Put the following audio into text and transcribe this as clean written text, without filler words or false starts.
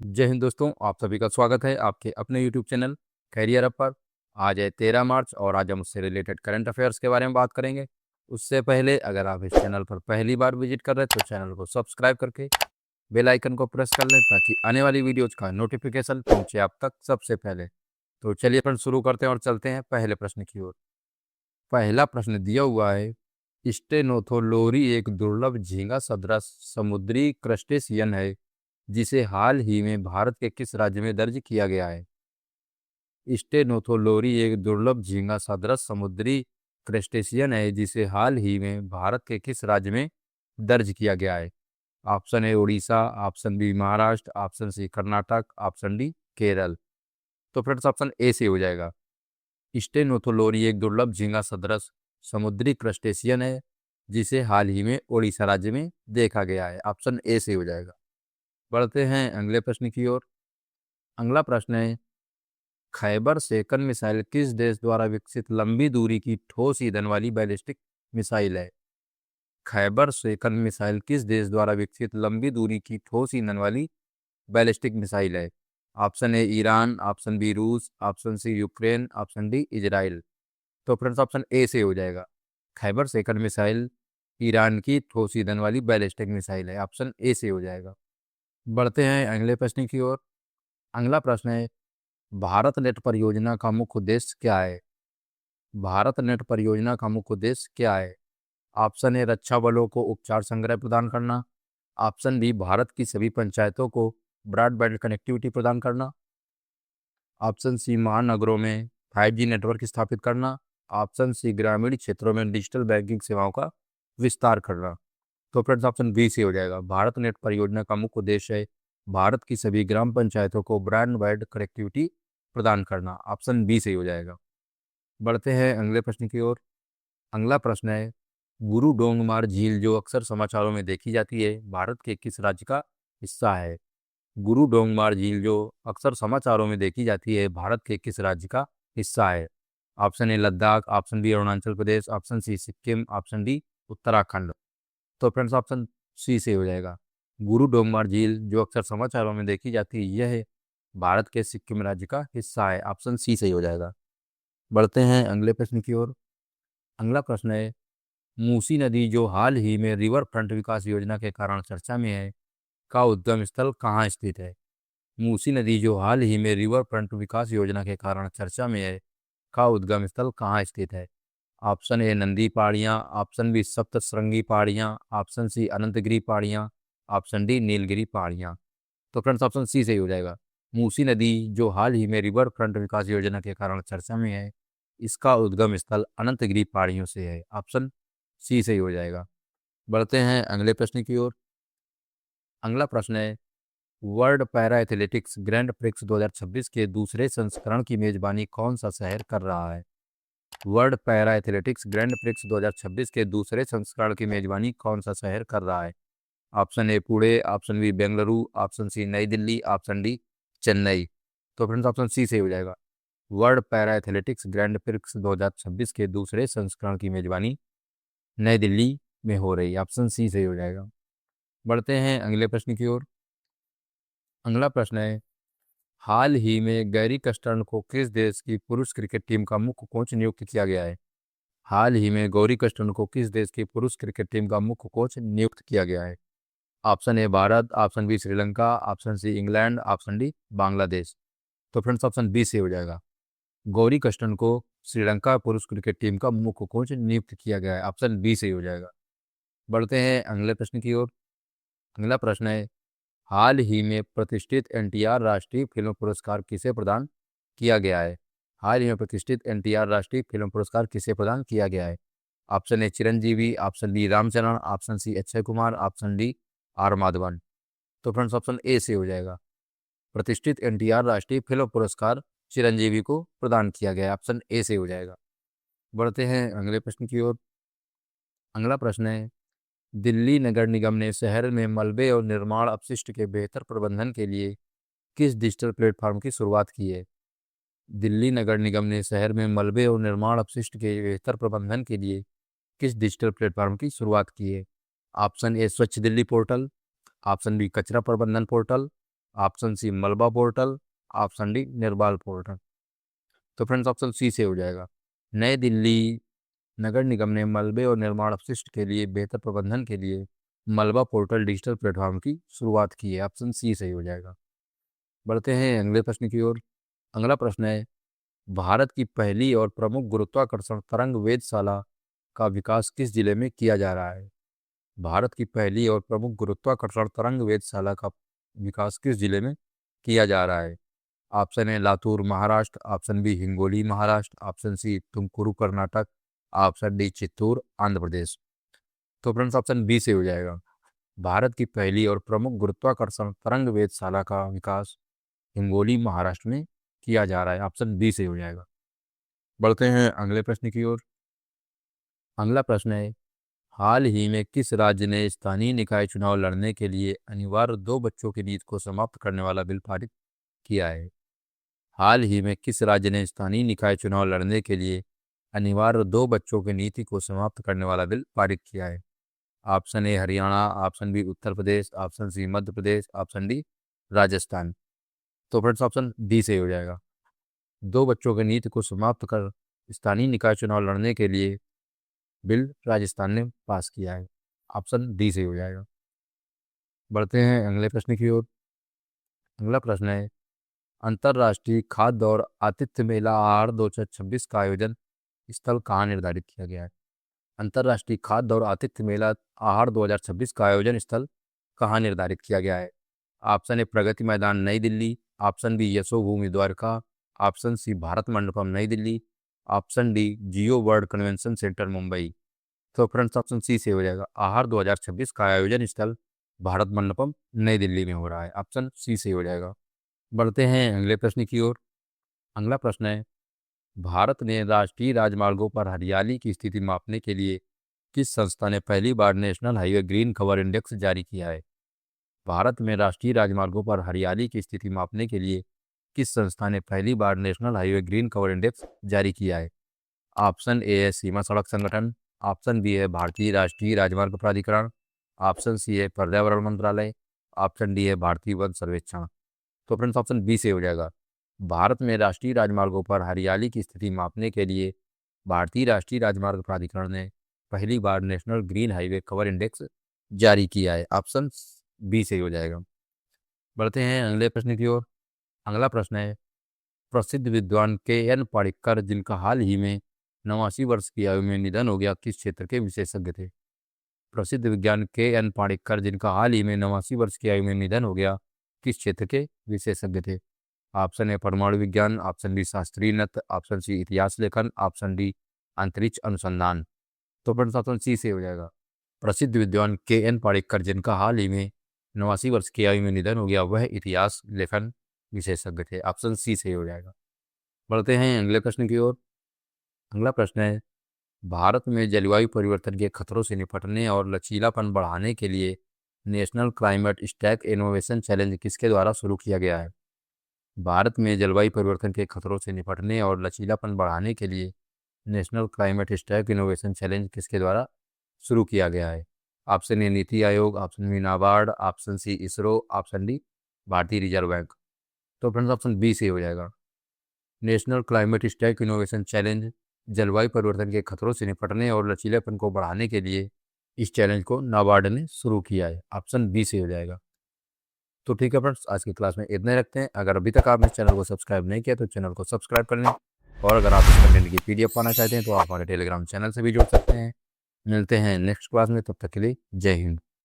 जय हिंद दोस्तों, आप सभी का स्वागत है आपके अपने यूट्यूब चैनल कैरियर अप पर। आज है 13 मार्च और आज हम उससे रिलेटेड करंट अफेयर्स के बारे में बात करेंगे। उससे पहले अगर आप इस चैनल पर पहली बार विजिट कर रहे हैं तो चैनल को सब्सक्राइब करके बेल आइकन को प्रेस कर लें ताकि आने वाली वीडियोज का नोटिफिकेशन पहुंचे आप तक सबसे पहले। तो चलिए अपन शुरू करते हैं और चलते हैं पहले प्रश्न की ओर। पहला प्रश्न दिया हुआ है, स्टेनोथोलोरी एक दुर्लभ झींगा सदृश समुद्री क्रस्टेशियन है जिसे हाल ही में भारत के किस राज्य में दर्ज किया गया है। स्टेनोथोलोरी एक दुर्लभ झींगा सदृश समुद्री क्रस्टेशियन है जिसे हाल ही में भारत के किस राज्य में दर्ज किया गया है। Option A Orissa, option B Maharashtra, option C Karnataka, option D Kerala. तो फ्रेंड्स ऑप्शन ए से हो जाएगा। स्टेनोथोलोरी एक दुर्लभ झींगा सदृश समुद्री क्रस्टेशियन है जिसे हाल ही में उड़ीसा राज्य में देखा गया है। ऑप्शन ए से हो जाएगा। बढ़ते हैं अगले प्रश्न की ओर। अगला प्रश्न है, खैबर सेकंड मिसाइल किस देश द्वारा विकसित लंबी दूरी की ठोस ईंधन वाली बैलिस्टिक मिसाइल है। खैबर सेकंड मिसाइल किस देश द्वारा विकसित लंबी दूरी की ठोस ईंधन वाली बैलिस्टिक मिसाइल है। Option A Iran, option B रूस, option C Ukraine, option D Israel. तो फ्रेंड्स ऑप्शन ए से हो जाएगा। खैबर सेकंड मिसाइल ईरान की ठोस ईंधन वाली बैलिस्टिक मिसाइल है। ऑप्शन ए से हो जाएगा। बढ़ते हैं अगले प्रश्न की ओर। अगला प्रश्न है, भारत नेट परियोजना का मुख्य उद्देश्य क्या है। भारत नेट परियोजना का मुख्य उद्देश्य क्या है। ऑप्शन ए रक्षा बलों को उपचार संग्रह प्रदान करना, ऑप्शन बी भारत की सभी पंचायतों को ब्रॉडबैंड कनेक्टिविटी प्रदान करना, ऑप्शन सी महानगरों में 5G नेटवर्क स्थापित करना, ऑप्शन सी ग्रामीण क्षेत्रों में डिजिटल बैंकिंग सेवाओं का विस्तार करना। तो फ्रेंड्स ऑप्शन बी से हो जाएगा। भारत नेट परियोजना का मुख्य उद्देश्य है भारत की सभी ग्राम पंचायतों को ब्रॉडबैंड कनेक्टिविटी प्रदान करना। ऑप्शन बी से हो जाएगा। बढ़ते हैं अगले प्रश्न की ओर। अगला प्रश्न है, गुरु डोंगमार झील जो अक्सर समाचारों में देखी जाती है भारत के किस राज्य का हिस्सा है। गुरु डोंगमार झील जो अक्सर समाचारों में देखी जाती है भारत के किस राज्य का हिस्सा है। Option A Ladakh, option B Arunachal Pradesh, option C Sikkim, option D Uttarakhand. तो फ्रेंड्स ऑप्शन सी से हो जाएगा। गुरु डोंगमार झील जो अक्सर समाचारों में देखी जाती है यह भारत के सिक्किम राज्य का हिस्सा है। ऑप्शन सी सही हो जाएगा। बढ़ते हैं अगले प्रश्न की ओर। अगला प्रश्न है, मूसी नदी जो हाल ही में रिवर फ्रंट विकास योजना के कारण चर्चा में है का उद्गम स्थल कहाँ स्थित है। मूसी नदी जो हाल ही में रिवर फ्रंट विकास योजना के कारण चर्चा में है का उद्गम स्थल कहाँ स्थित है। ऑप्शन ए नंदी पहाड़ियाँ, ऑप्शन बी सप्तशृंगी पहाड़ियाँ, ऑप्शन सी अनंतगिरी पहाड़ियाँ, ऑप्शन डी नीलगिरी पहाड़ियाँ। तो फ्रेंड्स ऑप्शन सी सही हो जाएगा। मूसी नदी जो हाल ही में रिवर फ्रंट विकास योजना के कारण चर्चा में है इसका उद्गम स्थल अनंतगिरी पहाड़ियों से है। ऑप्शन सी सही हो जाएगा। बढ़ते हैं अगले प्रश्न की ओर। अगला प्रश्न है, world para athletics grand prix 2026 के दूसरे संस्करण की मेजबानी कौन सा शहर कर रहा है। World para athletics grand prix 2026 के दूसरे संस्करण की मेजबानी कौन सा शहर कर रहा है। Option A Pune, option B Bengaluru, option C Nai Delhi, option D Chennai. तो फ्रेंड्स ऑप्शन सी से हो जाएगा। World para athletics grand prix 2026 के दूसरे संस्करण की मेजबानी नई दिल्ली में हो रही है। ऑप्शन सी सही हो जाएगा। बढ़ते हैं अगले प्रश्न की ओर। अगला प्रश्न है, हाल ही में गैरी कस्टर्न को किस देश की पुरुष क्रिकेट टीम का मुख्य कोच नियुक्त किया गया है। हाल ही में गौरी कस्टर्न को किस देश की पुरुष क्रिकेट टीम का मुख्य कोच नियुक्त किया गया है। ऑप्शन ए Bharat, option B Sri Lanka, option C England, option D Bangladesh. तो फ्रेंड्स ऑप्शन बी से हो जाएगा। गौरी कस्टर्न को श्रीलंका पुरुष क्रिकेट टीम का मुख्य कोच नियुक्त किया गया है। ऑप्शन बी से हो जाएगा। बढ़ते हैं अगले प्रश्न की ओर। अगला प्रश्न है, हाल ही में प्रतिष्ठित एनटीआर राष्ट्रीय फिल्म पुरस्कार किसे प्रदान किया गया है। हाल ही में प्रतिष्ठित एनटीआर राष्ट्रीय फिल्म पुरस्कार किसे प्रदान किया गया है। Option A Chiranjeevi, option B Ram Charan, option C Akshay Kumar, option D R Madhavan. तो फ्रेंड्स ऑप्शन ए से हो जाएगा। प्रतिष्ठित एनटीआर राष्ट्रीय फिल्म पुरस्कार चिरंजीवी को प्रदान किया गया है। ऑप्शन ए से हो जाएगा। बढ़ते हैं अगले प्रश्न की ओर। अगला प्रश्न है, दिल्ली नगर निगम ने शहर में मलबे और निर्माण अपशिष्ट के बेहतर प्रबंधन के लिए किस डिजिटल प्लेटफॉर्म की शुरुआत की है। दिल्ली नगर निगम ने शहर में मलबे और निर्माण अपशिष्ट के बेहतर प्रबंधन के लिए किस डिजिटल प्लेटफॉर्म की शुरुआत की है। ऑप्शन ए स्वच्छ दिल्ली पोर्टल, ऑप्शन बी कचरा प्रबंधन पोर्टल, ऑप्शन सी मलबा पोर्टल, ऑप्शन डी निर्बाल पोर्टल। तो फ्रेंड्स ऑप्शन सी से हो जाएगा। नई दिल्ली नगर निगम ने मलबे और निर्माण अपशिष्ट के लिए बेहतर प्रबंधन के लिए मलबा पोर्टल डिजिटल प्लेटफॉर्म की शुरुआत की है। ऑप्शन सी सही हो जाएगा। बढ़ते हैं अगले प्रश्न की ओर। अगला प्रश्न है, भारत की पहली और प्रमुख गुरुत्वाकर्षण तरंग वेधशाला का विकास किस जिले में किया जा रहा है? भारत की पहली और प्रमुख गुरुत्वाकर्षण तरंग वेधशाला का विकास किस जिले में किया जा रहा है? ऑप्शन है Latur Maharashtra, option B Hingoli Maharashtra, option C Tumakuru Karnataka, option D Chittoor Andhra Pradesh. तो फ्रेंड्स ऑप्शन बी से हो जाएगा। भारत की पहली और प्रमुख गुरुत्वाकर्षण तरंग वेधशाला का विकास हिंगोली महाराष्ट्र में किया जा रहा है। ऑप्शन बी से हो जाएगा। बढ़ते हैं अगले प्रश्न की ओर। अगला प्रश्न है, हाल ही में किस राज्य ने स्थानीय निकाय चुनाव लड़ने के लिए अनिवार्य 2 बच्चों की नीति को समाप्त करने वाला बिल पारित किया है? हाल ही में किस राज्य ने स्थानीय निकाय चुनाव लड़ने के लिए अनिवार्य 2 बच्चों की नीति को समाप्त करने वाला बिल पारित किया है? Option A Haryana, option B Uttar Pradesh, option C Madhya Pradesh, option D Rajasthan. तो फ्रेंड्स ऑप्शन डी से हो जाएगा। 2 बच्चों की नीति को समाप्त कर स्थानीय निकाय चुनाव लड़ने के लिए बिल राजस्थान ने पास किया है। ऑप्शन डी से हो जाएगा। बढ़ते हैं अगले प्रश्न की ओर। अगला प्रश्न है, अंतर्राष्ट्रीय खाद्य और आतिथ्य मेला आहार 2026 का आयोजन स्थल कहाँ निर्धारित किया गया है? अंतर्राष्ट्रीय खाद्य और आतिथ्य मेला आहार 2026 का आयोजन स्थल कहाँ निर्धारित किया गया है? ऑप्शन ए Pragati Maidan Nai Delhi, option B Yashobhoomi Dwarka, option C Bharat Mandapam Nai Delhi, option D Jio World Convention Centre Mumbai. तो फ्रेंड्स ऑप्शन सी से हो जाएगा। आहार 2026 का आयोजन स्थल भारत मंडपम नई दिल्ली में हो रहा है। ऑप्शन सी से हो जाएगा। बढ़ते हैं अगले प्रश्न की ओर। अगला प्रश्न है, भारत ने राष्ट्रीय राजमार्गों पर हरियाली की स्थिति मापने के लिए किस संस्था ने पहली बार national highway green cover index जारी किया है? भारत में राष्ट्रीय राजमार्गों पर हरियाली की स्थिति मापने के लिए किस संस्था ने पहली बार national highway green cover index जारी किया है? ऑप्शन ए है सीमा सड़क संगठन, ऑप्शन बी है भारतीय राष्ट्रीय राजमार्ग प्राधिकरण, ऑप्शन सी है पर्यावरण मंत्रालय, ऑप्शन डी है भारतीय वन सर्वेक्षण। तो फ्रेंड्स ऑप्शन बी से हो जाएगा। भारत में राष्ट्रीय राजमार्गों पर हरियाली की स्थिति मापने के लिए भारतीय राष्ट्रीय राजमार्ग प्राधिकरण ने पहली बार national green highway cover index जारी किया है। ऑप्शन बी से हो जाएगा। बढ़ते हैं अगले प्रश्न की ओर। अगला प्रश्न है, प्रसिद्ध विद्वान के एन पारिकर जिनका हाल ही में 89 वर्ष की आयु में निधन हो गया, किस क्षेत्र के विशेषज्ञ थे? प्रसिद्ध विज्ञान के एन पारिकर जिनका हाल ही में 89 वर्ष की आयु में निधन हो गया, किस क्षेत्र के विशेषज्ञ थे? ऑप्शन ए परमाणु विज्ञान, ऑप्शन बी शास्त्रीय नृत्य, ऑप्शन सी इतिहास लेखन, ऑप्शन डी अंतरिक्ष अनुसंधान। तो फ्रेंड्स ऑप्शन सी से हो जाएगा। प्रसिद्ध विद्वान के एन पारिकर जिनका हाल ही में 89 वर्ष की आयु में निधन हो गया, वह इतिहास लेखन विशेषज्ञ थे। ऑप्शन सी से हो जाएगा। बढ़ते हैं अगले प्रश्न की ओर। अगला प्रश्न है, भारत में जलवायु परिवर्तन के खतरों से निपटने और लचीलापन बढ़ाने के लिए national Climate Stack Innovation challenge किसके द्वारा शुरू किया गया है? भारत में जलवायु परिवर्तन के खतरों से निपटने और लचीलापन बढ़ाने के लिए national Climate Stack Innovation challenge किसके द्वारा शुरू किया गया है? Option A Niti Aayog, option B NABARD, option C ISRO, option D Bharatiya Reserve Bank. तो फ्रेंड्स ऑप्शन बी से हो जाएगा। National Climate Stack Innovation Challenge जलवायु परिवर्तन के खतरों से निपटने और लचीलेपन को बढ़ाने के लिए इस चैलेंज को नाबार्ड ने शुरू किया है। ऑप्शन बी से हो जाएगा। तो ठीक है फ्रेंड्स, आज की क्लास में इतना ही रखते हैं। अगर अभी तक आपने चैनल को सब्सक्राइब नहीं किया तो चैनल को सब्सक्राइब कर लें, और अगर आप इस कंटेंट की पीडीएफ पाना चाहते हैं तो आप हमारे टेलीग्राम चैनल से भी जुड़ सकते हैं। मिलते हैं नेक्स्ट क्लास में, तब तक के लिए जय हिंद।